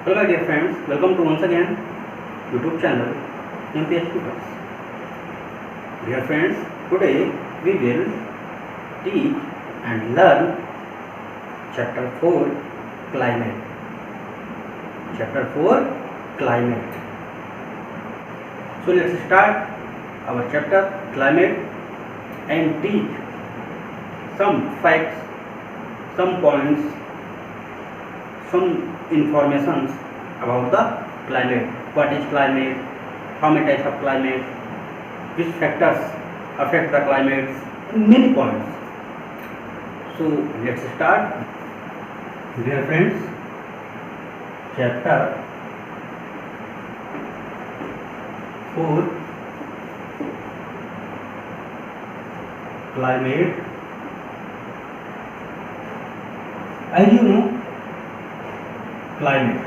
Hello my dear friends, welcome to once again YouTube channel MPS Tutors. Dear friends, today we will teach and learn chapter 4 climate. Chapter 4 climate. So let's start our chapter climate and teach some facts, some points, some informations about the climate. What is climate? How many types of climate? Which factors affect the climate? Many points. So let's start. Dear friends, chapter 4 climate. As you know, climate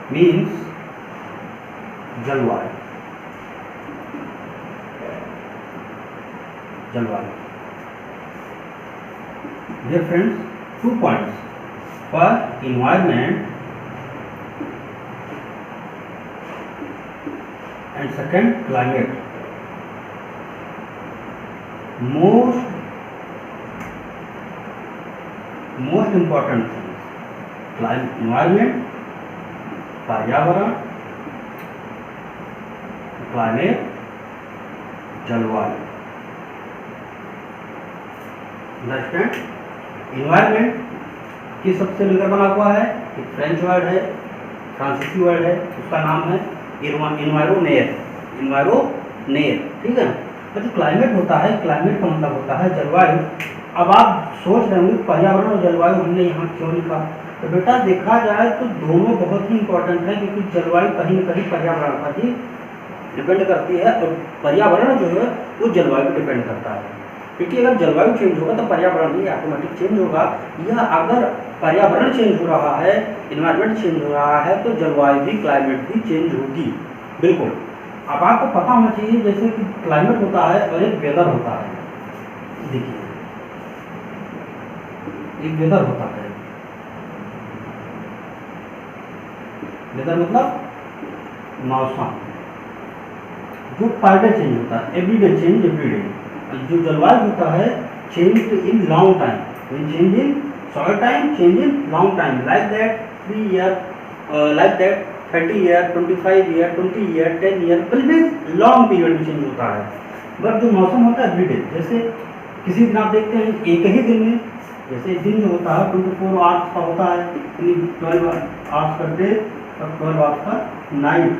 means जलवायु. Dear friends, 2 points. First, environment, and second, climate. Most important things, environment, पर्यावरण, climate, जलवायु. Understand? Environment किस शब्द से मिलकर बना हुआ है? एक फ्रेंच वर्ड है, फ्रांसीसी वर्ड है, उसका नाम है इन्वायरोनेयर. ठीक है. तो जो क्लाइमेट होता है, क्लाइमेट का मतलब होता है जलवायु. अब आप सोच रहे होंगे पर्यावरण और जलवायु हमने यहाँ क्यों लिखा? तो बेटा देखा जाए तो दोनों बहुत ही इंपॉर्टेंट है, क्योंकि जलवायु कहीं न कहीं पर्यावरण पर ही डिपेंड करती है और पर्यावरण जो है वो जलवायु पर डिपेंड करता है. क्योंकि अगर जलवायु चेंज होगा तो पर्यावरण भी ऑटोमेटिक चेंज होगा, या अगर पर्यावरण चेंज हो रहा है, इन्वायरमेंट चेंज हो रहा है, तो जलवायु भी, क्लाइमेट भी चेंज होगी. बिल्कुल. अब आपको पता होना चाहिए जैसे कि क्लाइमेट होता है और एक वेदर होता है. देखिए, एक वेदर होता है. वेदर मतलब मौसम, जो पर डे चेंज होता है, एवरीडे चेंज एवरीडे. जो जलवायु होता है change in long time, change in short time, change in long time. Like that 3 year, like that 30 year, 25 year, 20 year, 10 year, बिल्कुल लॉन्ग पीरियड में चेंज होता है. बट जो मौसम होता है एवरीडे, जैसे किसी दिन आप देखते हैं एक ही दिन में, जैसे दिन जो होता है 24 आवर्स का होता है, 12 आवर्स का डे और 12 आवर्स का नाइट.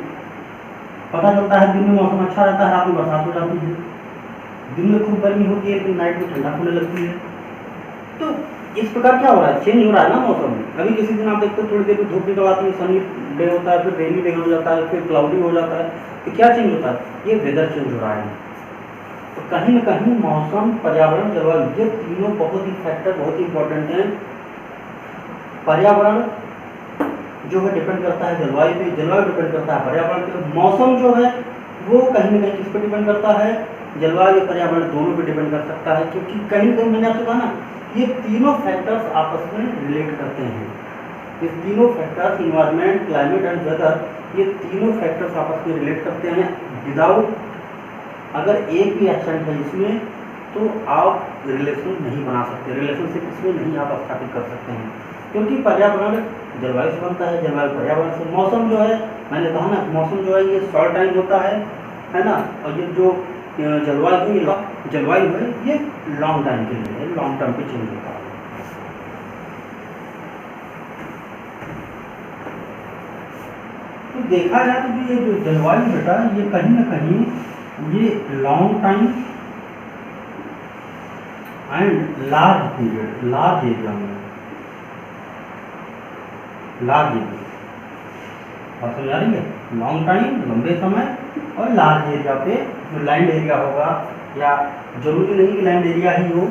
पता चलता है दिन में मौसम अच्छा रहता है, रात में बरसात हो जाती है. दिन में खूब गर्मी होती है, लेकिन नाइट में ठंडा होने लगती है. तो इस प्रकार क्या हो रहा है? चेंज हो रहा है ना मौसम में. अभी किसी दिन आप देखते हो थोड़ी देर में धूप निकल आती है, सनी डे होता है, फिर रेनी डे हो जाता है, फिर क्लाउडी हो जाता है. तो क्या चेंज होता है? ये वेदर चेंज हो रहा है. तो कहीं न कहीं मौसम, पर्यावरण, जलवायु, ये तीनों बहुत ही फैक्टर बहुत ही इंपॉर्टेंट हैं. पर्यावरण जो है डिपेंड करता है जलवायु पे, जलवायु डिपेंड करता है पर्यावरण पे. मौसम जो है वो कहीं न कहीं किस पर डिपेंड करता है? जलवायु और पर्यावरण दोनों पे डिपेंड कर सकता है, क्योंकि कहीं न कहीं मैंने आपसे कहा ना, ये तीनों फैक्टर्स आपस में रिलेट करते हैं. ये तीनों factors, environment, climate and weather, ये तीनों फैक्टर्स आपस में रिलेट करते हैं. विदाउट अगर एक भी एब्सेंट है इसमें, तो आप रिलेशन नहीं बना सकते, रिलेशनशिप इसमें नहीं आप स्थापित कर सकते हैं. क्योंकि पर्यावरण जलवायु से बनता है, जलवायु पर्यावरण से. मौसम जो है, मैंने कहा ना, मौसम जो है ये शॉर्ट टाइम होता है ना. और ये जो जलवायु है ये लॉन्ग टाइम के लिए है, लॉन्ग टर्म पे चेंज होता है. तो देखा जाए तो ये जो जलवायु बेटा, ये कहीं न कहीं ये long time and large period, large area में, लार्ज एरिया, बात समझ आ रही है? लॉन्ग टाइम, लंबे समय, और लार्ज एरिया पे, जो लैंड एरिया होगा, या जरूरी नहीं कि लैंड एरिया ही हो,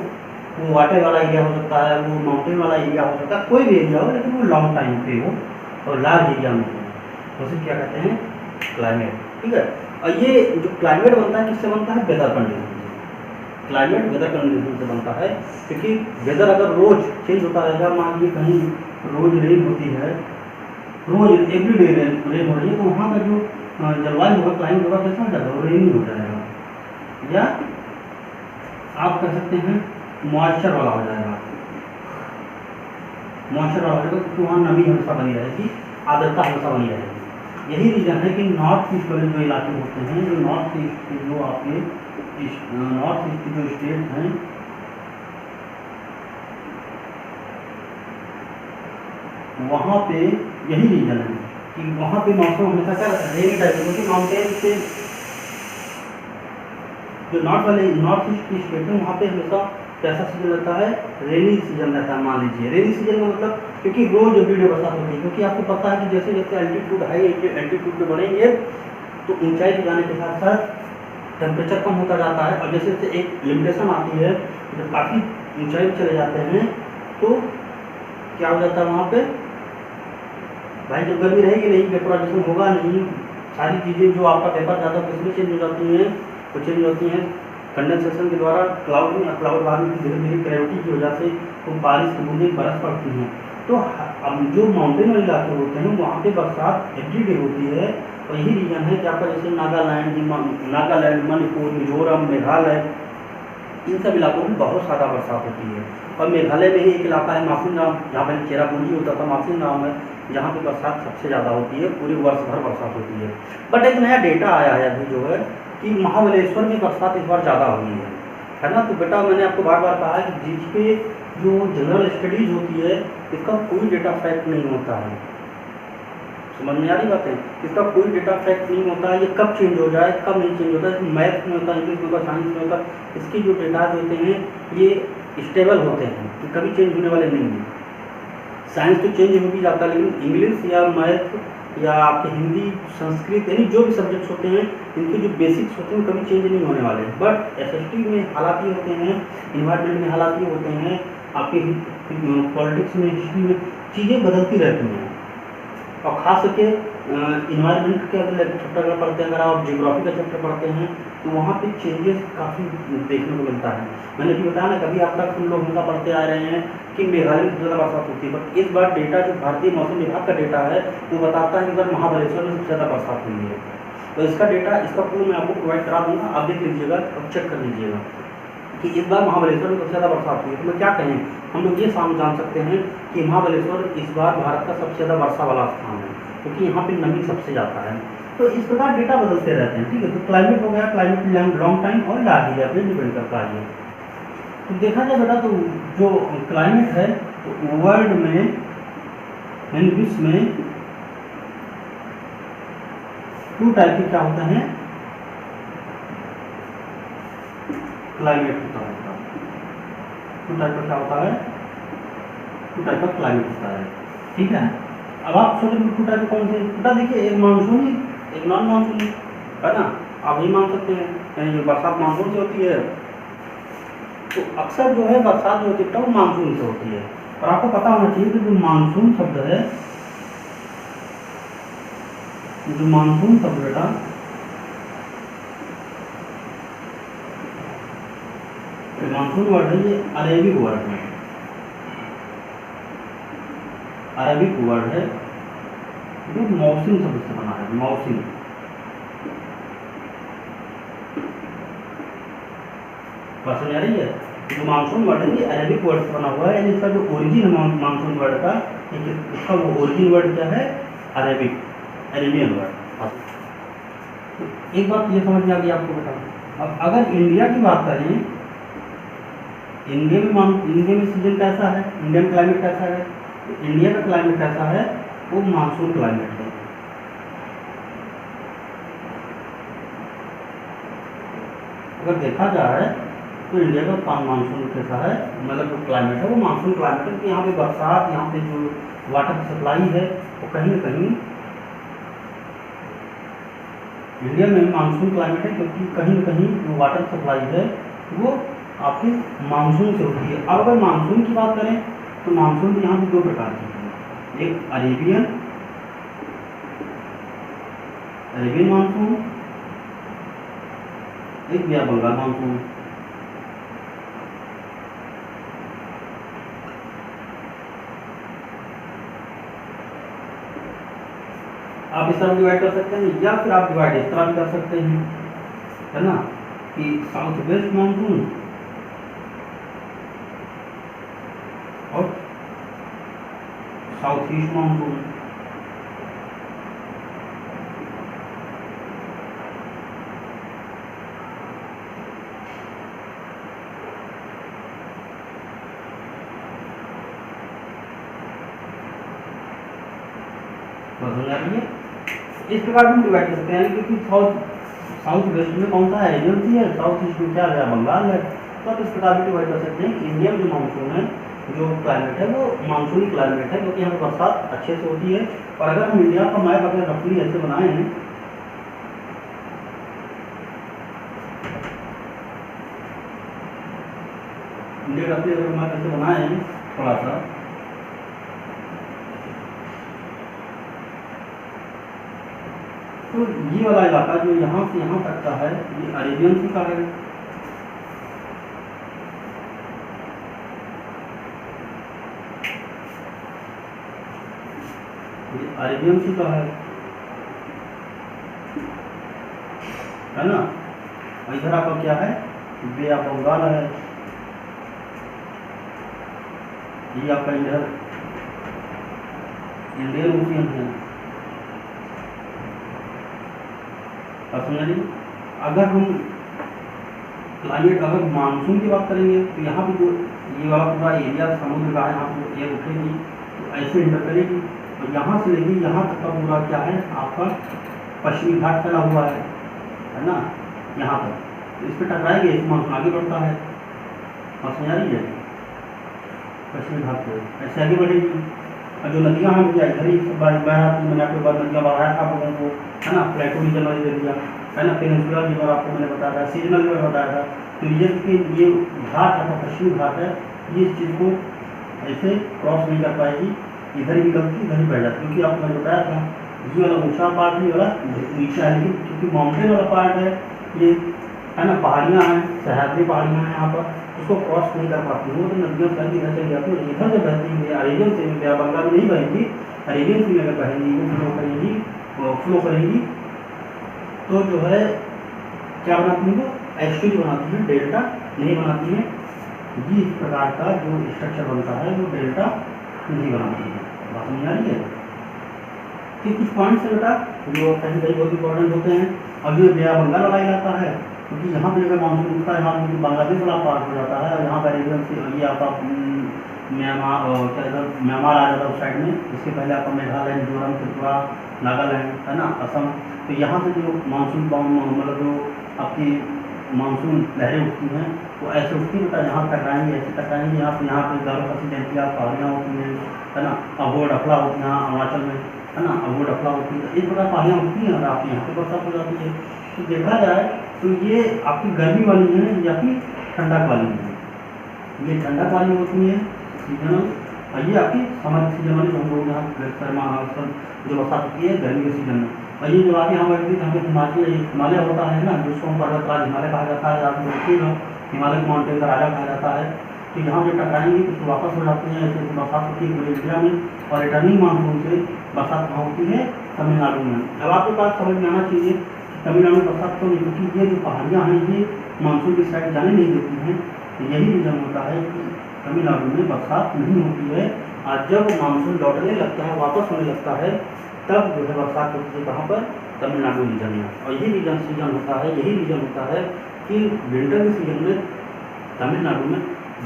वो वाटर वाला एरिया हो सकता है, वो माउंटेन वाला एरिया हो सकता है, कोई भी एरिया हो, लेकिन वो लॉन्ग टाइम पे हो और लार्ज एरिया में हो, तो उसे क्या कहते हैं? क्लाइमेट. ठीक है. और ये जो क्लाइमेट बनता है किससे बनता है? वेदर कंडीशन से. क्लाइमेट वेदर कंडीशन से बनता है, क्योंकि वेदर अगर रोज चेंज होता रहेगा, मान लीजिए कहीं रोज रेन होती है, रोज एवरी डे रेन हो रही है, तो वहाँ का जो जलवायु होगा, क्लाइमेट होगा, कैसा हो जाएगा, रेनी हो जाएगा, या आप कह सकते हैं मॉइस्चर वाला हो जाएगा, मॉइस्चर वाला हो जाएगा, क्योंकि वहाँ नमी हमेशा बनी रहेगी, आर्द्रता हमेशा बनी रहेगी। यही रीज़न है कि नॉर्थ ईस्ट वाले जो इलाके होते हैं, जो नॉर्थ ईस्ट के जो आपके नॉर्थ ईस्ट के जो स्टेट हैं, वहाँ पे यही रीज़न है कि वहाँ पे मौसम हमेशा क्या रेनी टाइप है, क्योंकि माउंटेन से जो नॉर्थ ईस्ट की स्टेट है, वहाँ पे हमेशा कैसा सीजन रहता है, रेनी सीजन रहता है। मान लीजिए रेनी सीजन का मतलब, क्योंकि रोज एवरीडे बरसात होती है, क्योंकि आपको पता है कि जैसे जैसे एल्टीट्यूड हाई एल्टीट्यूड पे बढ़ेंगे तो ऊंचाई पे जाने के साथ साथ टेम्परेचर कम होता जाता है, और जैसे जैसे एक लिमिटेशन आती है, जब काफ़ी ऊंचाई पे चले जाते हैं तो क्या हो जाता है वहाँ पे भाई, जब गर्मी रहेगी नहीं, वेपराइजेशन होगा नहीं, सारी चीज़ें जो आपका वेपर ज़्यादा किसमें चेंज हो जाती हैं, वो चेंज होती हैं कंडेंसेशन के द्वारा, क्लाउड में, या क्लाउड बाद में धीरे धीरे ग्रेविटी की वजह से तो बारिश की बूंदें बरस पड़ती हैं। तो अब जो माउंटेन वाले इलाके होते हैं वहाँ पे बरसात एवरीडे होती है, और यही रीज़न है कि आपका जैसे नागालैंड, मणिपुर, मिजोरम, मेघालय, इन सब इलाकों में बहुत ज़्यादा बरसात होती है। और मेघालय में ही एक इलाका है माफिनराम, जहाँ पर चेरापूंजी होता था, माफिनराम है, जहाँ पे बरसात सबसे ज़्यादा होती है, पूरे वर्ष भर बरसात होती है। बट एक नया डेटा आया है अभी जो है कि महाबलेश्वर में बरसात इस बार ज़्यादा हुई है ना। तो बेटा मैंने आपको बार बार कहा है कि जिस पे जो जनरल स्टडीज़ होती है इसका कोई डेटा फैक्ट नहीं होता है, समझ में आ रही बात है, इसका कोई डेटा फैक्ट नहीं होता है, ये कब चेंज हो जाए कब नहीं चेंज होता है, मैथ में होता है, इंग्लिश में होता है, साइंस में होता है, इसके जो डेटा होते हैं ये स्टेबल होते हैं, ये कभी चेंज होने वाले नहीं हैं। साइंस तो चेंज हो भी जाता है, लेकिन इंग्लिश या मैथ या आपके हिंदी, संस्कृत, यानी जो भी सब्जेक्ट्स होते हैं इनके जो बेसिक्स होते हैं कभी चेंज नहीं होने वाले। बट एसएसटी में हालात ये होते हैं, इन्वायरमेंट में हालात ये होते हैं, आपके पॉलिटिक्स में, हिस्ट्री में चीज़ें बदलती रहती हैं। और ख़ास करके इन्वायरमेंट के अगर चैप्टर अगर पढ़ते हैं, अगर आप जियोग्राफी का चैप्टर पढ़ते हैं तो वहाँ पे चेंजेस काफ़ी देखने को मिलता है। मैंने भी बताया ना, कभी आप तक हम लोग हमेशा पढ़ते आ रहे हैं कि मेघालय में ज़्यादा बरसात होती है, बट इस बार डेटा जो भारतीय मौसम विभाग का डेटा है वो बताता है कि इस बार महाबलेश्वर में सबसे ज़्यादा बरसात हुई है। तो इसका डेटा, इसका पूर्ण मैं आपको प्रोवाइड करा दूँगा, आप देख लीजिएगा और चेक कर लीजिएगा कि इस बार महाबलेश्वर में सबसे ज़्यादा बरसात हुई है। तो मैं क्या कहें, हम लोग ये जान सकते हैं कि महाबलेश्वर इस बार भारत का सबसे ज़्यादा वर्षा वाला स्थान है, क्योंकि यहाँ पे नमी सबसे ज़्यादा है। तो इस प्रकार डेटा बदलते रहते हैं, ठीक है। तो क्लाइमेट हो गया, क्लाइमेट लॉन्ग टाइम और लार्ज एरिया पे डिपेंड करता है। तो देखा जाए बेटा, तो जो क्लाइमेट है तो वर्ल्ड में यानी विश्व में 2 टाइप के क्या होते हैं, क्लाइमेट होता है। 2 टाइप का क्या होता है, 2 टाइप का क्लाइमेट होता है, ठीक है। अब आप सोचो 2 टाइप कौन से, बेटा देखिए, एक मानसूनी एक नॉन मानसूनी है ना। आप ये मान सकते हैं जो बरसात मानसून से होती है, तो अक्सर जो है बरसात जो होती है वो मानसून से होती है। और आपको पता होना चाहिए कि जो मानसून शब्द है, जो मानसून शब्द बेटा मानसून वर्ड है, ये अरेबिक वर्ड है, अरेबिक वर्ड है जो मौसम शब्द से बना है। मौसम, बात समझ आ रही है। जो मानसून वर्ड है ये अरेबिक वर्ड से बना हुआ है, यानी इसका जो ओरिजिन है मानसून वर्ड का, इसका वो ओरिजिन वर्ड क्या है, अरेबिक, अरेबियन वर्ड। एक बात ये समझ में आ गई आपको बेटा। अब अगर इंडिया की बात करें, इंडिया में सीजन कैसा है, इंडियन क्लाइमेट कैसा है, तो इंडिया का क्लाइमेट कैसा है, वो मानसून क्लाइमेट है। अगर देखा जाए तो इंडिया का मानसून कैसा है, मतलब जो क्लाइमेट है वो मानसून क्लाइमेट है, कि यहाँ पे बरसात, यहाँ पे जो वाटर की सप्लाई है वो कहीं न कहीं इंडिया में मानसून क्लाइमेट है, क्योंकि कहीं न कहीं जो वाटर सप्लाई है वो आपके मानसून से होती है। अब अगर मानसून की बात करें तो मानसून यहाँ पे 2 प्रकार की है, एक अरेबियन मानसून, एक बिया बंगाल मानसून। आप इस तरह डिवाइड कर सकते हैं, या फिर आप डिवाइड इस तरह भी कर सकते हैं, है ना, कि साउथ वेस्ट मानसून और साउथ ईस्ट मानसून। समझ आ रही है? इस प्रकार हम डिवाइड कर सकते हैं, क्योंकि साउथ वेस्ट में कौन सा है, एरियल सी है, साउथ ईस्ट में क्या है, बंगाल है। तो आप इस प्रकार भी डिवाइड कर सकते हैं कि इंडिया में जो मानसून है, जो क्लाइमेट है वो मानसूनी क्लाइमेट है, क्योंकि यहाँ पर बरसात अच्छे से होती है। और अगर हम इंडिया का मैप अगर रफली ऐसे बनाए हैं, इंडिया रफली अगर मैप ऐसे बनाए हैं थोड़ा सा, तो ये वाला इलाका जो यहाँ से यहाँ तक का है, ये अरेबियन सी का है, ये अरेबियन सी का है ना। और इधर आपका क्या है, बे ऑफ बंगाल है, ये आपका इधर इंडियन ओशियन है। समझिए, अगर हम क्लाइमेट अगर मानसून की बात करेंगे तो यहाँ पे जो ये वाला पूरा एरिया समुद्र का है, यहाँ पे एयर उठेगी तो ऐसे इंटर करेगी, और यहाँ से लेके यहाँ तक का पूरा क्या है आपका पश्चिमी घाट फैला हुआ है ना, यहाँ तक। तो इस पर टकराएंगे, इस मानसून आगे बढ़ता है। और समझ आ रही है, पश्चिमी घाट से ऐसे आगे बढ़ेगी। और जो नदियाँ हैं भैया इधर ही मैंने आपके बाद नदियाँ बढ़ाया था आप लोगों को, है ना, प्लेटो रीजन वाली दे दिया, है ना, पेनिनसुलर रिवर आपको मैंने बताया था, सीजनल रिवर बताया था। तो ये घाट है, पश्चिमी घाट है, ये इस चीज़ को ऐसे क्रॉस नहीं कर पाएगी, इधर ही निकलती इधर ही बढ़ जाती, क्योंकि आपको मैंने बताया था ये वाला ऊँचा पार्ट है, ये वाला नीचा है, लेकिन क्योंकि माउंटेन वाला पार्ट है ये, है ना, पहाड़ियाँ हैं, सह्याद्री पहाड़ियाँ हैं यहाँ पर, उसको क्रॉस नहीं कर पाती हूँ, तो नदियाँ फैल इधर चली जाती है। इधर से बहती है अरेबियन सी में, बंगाल में नहीं बहेगी, अरेबियन सी में अगर बहेगी वो फ्लो करेगी तो जो है क्या बनाती है, वो एस्ट्यूरी बनाती है, डेल्टा नहीं बनाती है। ये इस प्रकार का जो स्ट्रक्चर बनता है वो डेल्टा नहीं बनाती है। बात समझ आ रही है? कि कुछ पॉइंट्स है बेटा जो कहीं कहीं बहुत इंपॉर्टेंट होते हैं। अब जो बे ऑफ बंगाल वाला इलाका है, क्योंकि यहाँ पे अगर मानसून उठता है, यहाँ बांग्लादेश वाला पार्ट हो जाता है, और यहाँ पर अरेबियन सी, ये आपका म्यांमार क्या इधर म्यांमार आ जाता है उस साइड में। इसके पहले आपका मेघालय, मिजोरम, त्रिपुरा, नागालैंड, है ना, असम। तो यहाँ से जो मानसून मतलब जो आपकी मानसून लहरें उठती हैं वो ऐसे उठती है बेटा, यहाँ टकराएंगे, ऐसे टकराएंगे, यहाँ पे दारो प्रेसिडेंटिया पहाड़ियाँ होती हैं, है ना, अबोर डफला होती हैं यहाँ अरुणाचल में, है ना, अबोर डफला होती है। इस प्रकार पहाड़ियाँ उठती हैं और आपके यहाँ पे बरसात हो जाती है। तो देखा जाए तो ये आपकी गर्मी वाली है या फिर ठंडक वाली है। ये ठंडक वाली होती है सीजनल, और ये आपकी समर सीजन वाली, हम लोग यहाँ जो बरसात होती है गर्मी के सीजन में। और ये जो आगे हमारे हिमालय होता है ना, जिसको हम पर्वतराज हिमालय कहा जाता है, आप लोग हिमालय माउंटेन का राजा कहा जाता है। तो यहाँ जो टकराएंगे तो वापस हो जाते हैं, ऐसे बरसात होती है पूरे इंडिया में। और रिटर्निंग मानसून से बरसात कहाँ होती है, तमिलनाडु में। अब आपके पास समझ में आना चाहिए तमिलनाडु में बरसात क्यों नहीं, क्योंकि ये जो पहाड़ियाँ हैं ये मानसून की साइड जाने नहीं देती हैं। तो यही रीज़न होता है कि तमिलनाडु में बरसात नहीं होती है। और जब मानसून लौटने लगता है, वापस होने लगता है, तब जो है बरसात होती है कहाँ पर, तमिलनाडु रीजन में। और यही सीजन होता है, यही रीजन होता है कि विंटर के सीजन में तमिलनाडु में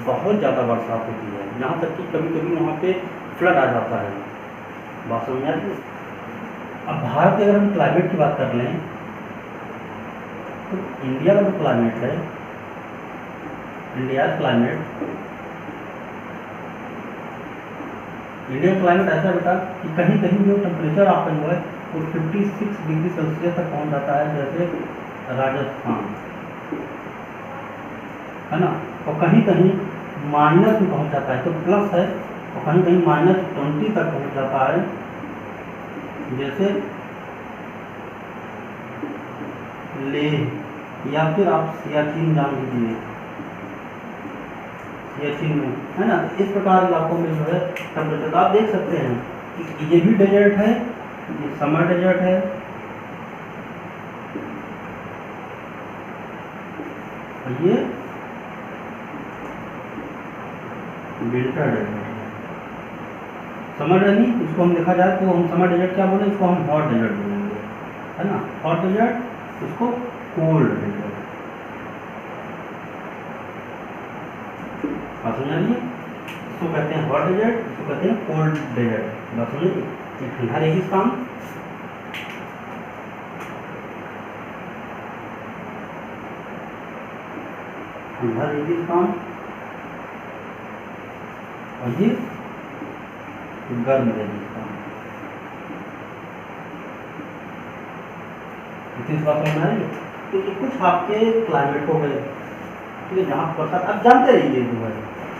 बहुत ज़्यादा बरसात होती है, यहाँ तक कि कभी कभी वहाँ पे फ्लड आ जाता है। बात समझ आ रही है? अब भारत के अगर हम क्लाइमेट की बात कर लें तो इंडिया का जो क्लाइमेट है, इंडिया क्लाइमेट ऐसा बेटा कि कहीं कहीं जो टेम्परेचर आपका जो है वो 56 डिग्री सेल्सियस तक पहुंच जाता है, जैसे राजस्थान, है ना। और कहीं कहीं माइनस में पहुंच जाता है, तो प्लस है, और कहीं कहीं -20 तक पहुंच जाता है, जैसे लेह या फिर आप सियाचिन जान लीजिए, सियाचिन में, है ना। तो इस प्रकार इलाकों में जो है टेम्परेचर आप देख सकते हैं कि ये भी डेजर्ट है ये समर डेजर्ट है, और ये विंटर डेजर्ट है। समर नहीं, इसको हम देखा जाए तो हम समर डेजर्ट क्या बोले, इसको हम हॉट डेजर्ट बोलेंगे, है ना। हॉट डेजर्ट, इसको कोल्ड डेजर्ट। बात समझ आइए, इसको कहते हैं हॉट डेजर्ट, इसको कहते हैं कोल्ड डेजर्ट। बात समझिए, ये ठंडा रेगिस्तान, ठंडा रेगिस्तान, और ये गर्म रेगिस्तान। इस बात समझ आ रही है। तो ये कुछ आपके क्लाइमेट हो गए, ठीक है, जहाँ बरसात आप जानते रहिए जो है।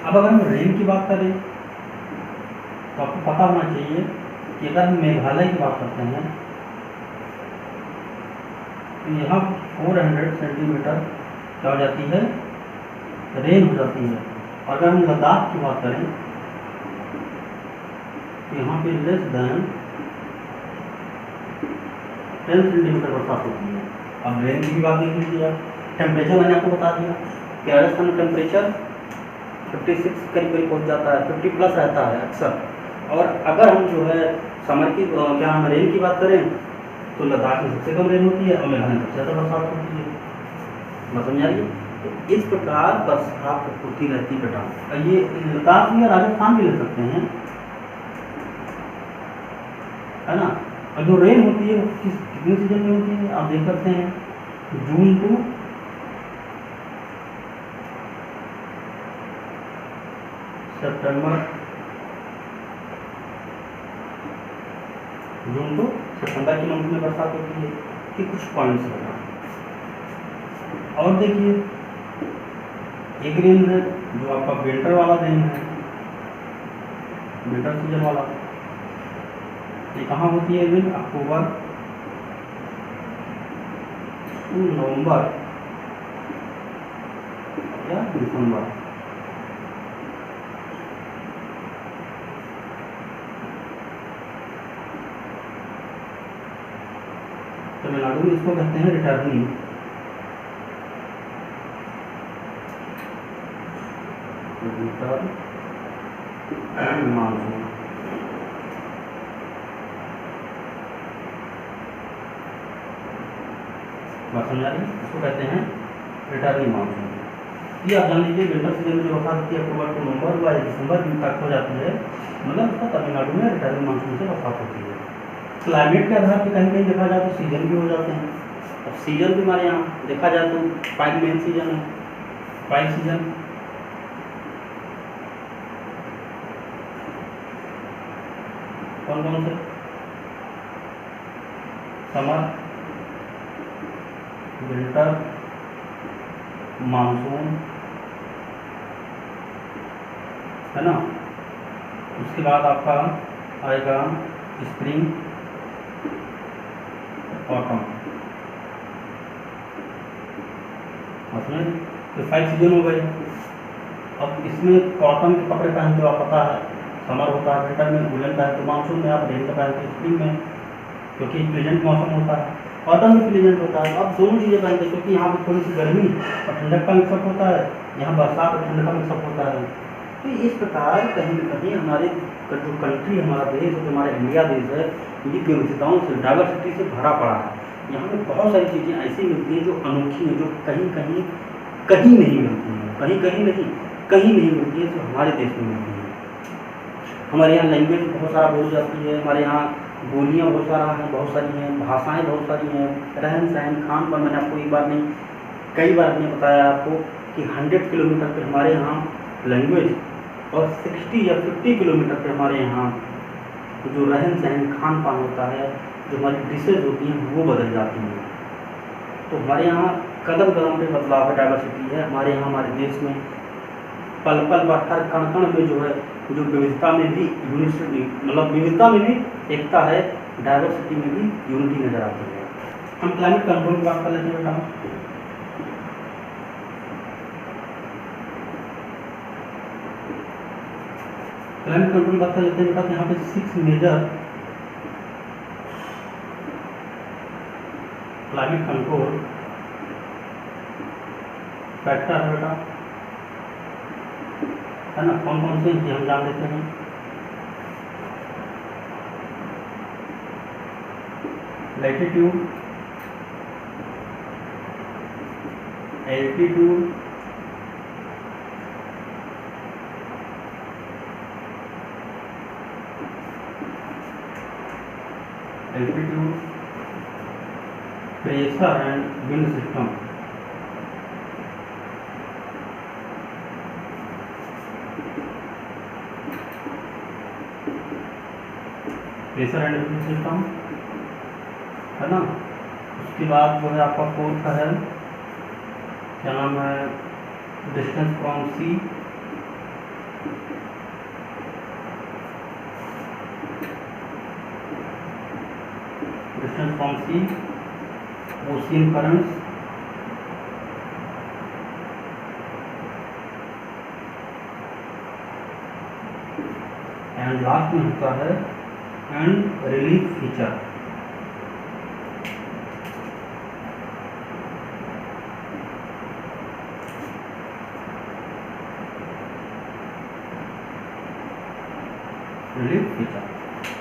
अब अगर हम रेन की बात करें तो आपको पता होना चाहिए कि अगर हम मेघालय की बात करते हैं तो यहाँ 400 सेंटीमीटर क्या हो जाती है, रेन हो जाती है। और अगर हम लद्दाख की बात करें तो यहाँ पे लेस देन 10 सेंटीमीटर बरसात होती है। अब रेन की भी बात देख लीजिए आप। टेम्परेचर मैंने आपको बता दिया कि राजस्थान में टेम्परेचर 56 करीब करीब पहुँच जाता है, 50 प्लस रहता है अक्सर। और अगर हम जो है समर की क्या हम रेन की बात करें तो लद्दाख में सबसे कम रेन होती है और मेघालय में सबसे ज़्यादा बरसात होती है। बात समझ आ रही है। तो इस प्रकार बरसात होती रहती बेटा। और ये लद्दाख भी या राजस्थान भी ले सकते हैं, है ना। और जो रेन होती है वो कितने सीजन में होती है आप देख सकते हैं, जून टू सितंबर, जून टू सितंबर के मंथ में बरसात होती है। कि कुछ पॉइंट्स होगा। और देखिए एक रेन है जो आपका विंटर वाला रेन है, विंटर सीजन वाला। ये कहाँ होती है रेन, अक्टूबर टू नवंबर या दिसंबर। तमिलनाडु में इसको कहते हैं रिटर्निंग, मानसून। बात समझ आ रही है, इसको कहते हैं रिटर्निंग मानसून। ये आप जान लीजिए विंटर सीजन में जो बरसात होती है अक्टूबर टू नवंबर या दिसंबर तक हो जाती है, मतलब उसका तमिलनाडु में रिटर्निंग मानसून से बरसात होती है। क्लाइमेट के आधार पर कहीं कहीं देखा जाए तो सीजन भी हो जाते हैं। अब सीजन भी हमारे यहाँ देखा जाए तो 5 मेन सीजन है, 5 सीजन। कौन कौन से, समर, विंटर, मानसून, है ना। उसके बाद आपका आएगा स्प्रिंग, ऑटम। उसमें तो 5 सीजन हो गए। अब इसमें कॉटन के कपड़े पहनते हो आप, पता है समर होता है, विंटर में वुलन पहनते हो, मानसून में आप रेन का पहनते हो, स्प्रिंग में क्योंकि प्लेजेंट मौसम होता है, ऑटम में प्लेजेंट होता है। अब दोनों चीज़ें पहनते हैं क्योंकि यहाँ पर थोड़ी सी गर्मी और ठंडक का मिक्सअप होता है, यहाँ बरसात और ठंडक का मिक्सअप होता है। तो इस प्रकार कहीं न कहीं हमारे जो कंट्री, हमारा देश है, जो हमारा इंडिया देश है, ये विविधताओं से, डाइवर्सिटी से भरा पड़ा है। यहाँ पे बहुत सारी चीज़ें ऐसी मिलती हैं जो अनोखी हैं, जो कहीं कहीं कहीं नहीं मिलती हैं, कहीं कहीं नहीं, कहीं नहीं मिलती है, जो हमारे देश में मिलती है। हमारे यहाँ लैंग्वेज बहुत सारा बोली जाती है, हमारे यहाँ बोलियाँ बहुत सारा हैं, बहुत सारी हैं, भाषाएँ बहुत सारी हैं, रहन सहन, खान पान। मैंने आपको एक बार नहीं कई बार मैंने बताया आपको कि 100 किलोमीटर पर हमारे यहाँ लैंग्वेज और 60 या 50 किलोमीटर पर हमारे यहाँ जो रहन सहन, खान पान होता है, जो हमारी डिशेज होती हैं वो बदल जाती हैं। तो हमारे यहाँ कदम कदम पे बदलाव है, डाइवर्सिटी है हमारे यहाँ, हमारे देश में पल पल पर हर कण कण में जो है, जो विविधता में भी यूनिटी, मतलब विविधता में भी एकता है, डाइवर्सिटी में भी यूनिटी नजर आती है। हम क्लाइमेट कंट्रोल की बात कर लेते हैं बेटा। क्लाइमेट कंट्रोल बात कर लेते हैं बेटा। यहाँ पे 6 मेजर क्लाइमेट कंट्रोल फैक्टर है बेटा, है ना। कौन कौन से ये हम जान लेते हैं। Latitude, altitude, pressure and wind system. Pressure and wind system, है ना। उसके बाद जो है आपका फोर्थ है, क्या नाम है, distance from sea, distance from sea, ocean currents, and last में होता है and relief feature. Relief feature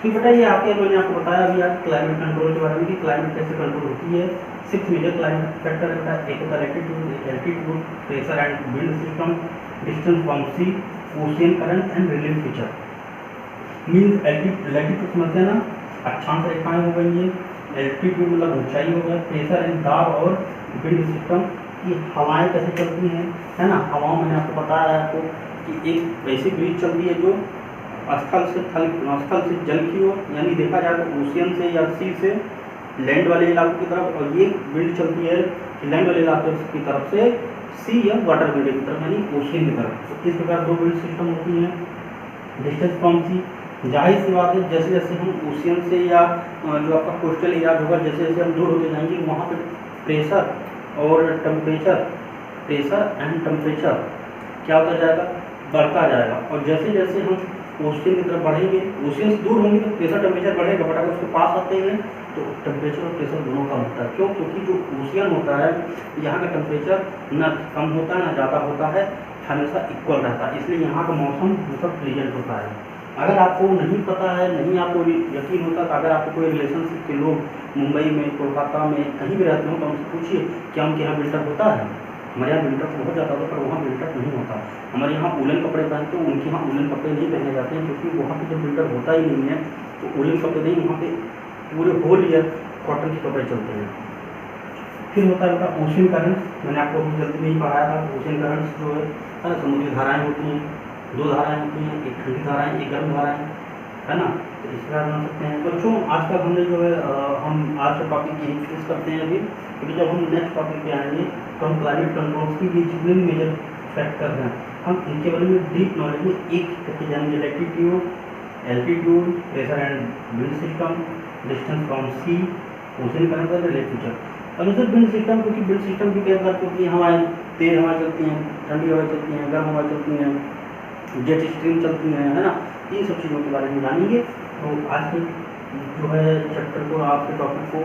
तो बेटा ये आपके, मैंने आपको बताया अभी आज क्लाइमेट कंट्रोल के बारे में कि क्लाइमेट कैसे कंट्रोल होती है। 6 मेजर क्लाइमेट फैक्टर है बेटा, एक होता है latitude, altitude, pressure and wind system, distance from sea, ocean current and relief feature. Means latitude समझते हैं ना, अक्षांश रेखाएं हो गई है, एल्टीट्यूड मतलब ऊंचाई हो गया, प्रेशर एंड दाब, और विंड सिस्टम की हवाएं कैसे चलती हैं, है ना। हवाओं मैंने आपको बताया आपको कि एक वैसी ब्रीज चलती है जो स्थल से जल की ओर, यानी देखा जाए तो ओशियन से या सी से लैंड वाले इलाकों की तरफ, और ये विंड चलती है लैंड वाले इलाकों की तरफ से सी या वाटर बॉडी की तरफ, यानी ओशियन की तरफ। तो इस प्रकार दो विंड सिस्टम होती हैं। डिस्टेंस फ्रॉम सी, जाहिर सी बात है जैसे जैसे हम ओशियन से या जो आपका कोस्टल एरिया होगा, जैसे जैसे हम दूर होते जाएंगे वहाँ पर प्रेशर और टेम्परेचर, प्रेशर एंड टेम्परेचर क्या होता जाएगा, बढ़ता जाएगा। और जैसे जैसे हम ओशियन की तरफ बढ़ेंगे, ओशियन से दूर होंगे तो प्रेशर टेम्परेचर बढ़ेगा, बट अगर उसके पास आते हैं तो टेम्परेचर और प्रेशर दोनों कम होता है। क्यों? क्योंकि जो ओशियन होता है यहाँ का टेम्परेचर न कम होता है ना ज़्यादा होता है, हमेशा इक्वल रहता है, इसलिए यहाँ का मौसम मतलब प्लीजेंट होता है। अगर आपको नहीं पता है, नहीं आपको यकीन होता, तो अगर आपको कोई रिलेशनशिप के लोग मुंबई में, कोलकाता में कहीं भी रहते हो तो उनसे पूछिए क्या उनके यहाँ विंटर होता है। हमारे यहाँ विंटर तो बहुत ज़्यादा होता है, पर वहाँ विंटर नहीं होता। हमारे यहाँ वूलन कपड़े पहनते हैं, उनके यहाँ वूलन कपड़े नहीं पहने जाते हैं, क्योंकि वहाँ पे जब विंटर होता ही नहीं है तो वूलन कपड़े नहीं, वहाँ पे पूरे होल ईयर कॉटन के कपड़े चलते हैं। फिर होता है बेटा ओशियन करंट्स, मैंने आपको अभी जल्दी में ही पढ़ाया था। ओशियन करंट्स जो है ना, समुद्री धाराएँ होती हैं, दो धाराएँ होती हैं, एक ठंडी धाराएँ, एक गर्म धाराएँ, है ना। तो इस प्रकार बना सकते हैं। बच्चों आज तक हमने जो है हम आज के टॉपिक की फिनिश करते हैं अभी, क्योंकि जब हम नेक्स्ट टॉपिक पे आएंगे तो हम क्लाइमेट कंट्रोल की जितने भी मेजर फैक्टर हैं हम इनके बारे में डीप नॉलेज में एक करके जानेंगे। Latitude, altitude, pressure and wind system, distance from sea, ocean current and relief feature. और जैसे विंड सिस्टम, क्योंकि विंड सिस्टम की क्या करती होती है, हवाएं तेज हवाएं चलती हैं, ठंडी हवाएं चलती हैं, गर्म हवाएं चलती हैं, जेट स्ट्रीम चलती हैं, है ना। इन सब चीज़ों के बारे में जानेंगे। तो आज के जो है चैप्टर को, आज के टॉपिक को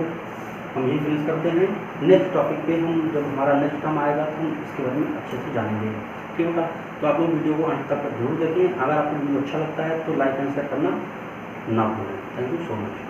हम यही फिनिश करते हैं। नेक्स्ट टॉपिक पे हम जब हमारा नेक्स्ट टर्म आएगा तो हम इसके बारे में अच्छे से जानेंगे, ठीक होगा। तो आप लोग वीडियो को अंत तक जरूर देखें। अगर आपको वीडियो अच्छा लगता है तो लाइक एंड शेयर करना ना भूलें। Thank you so much.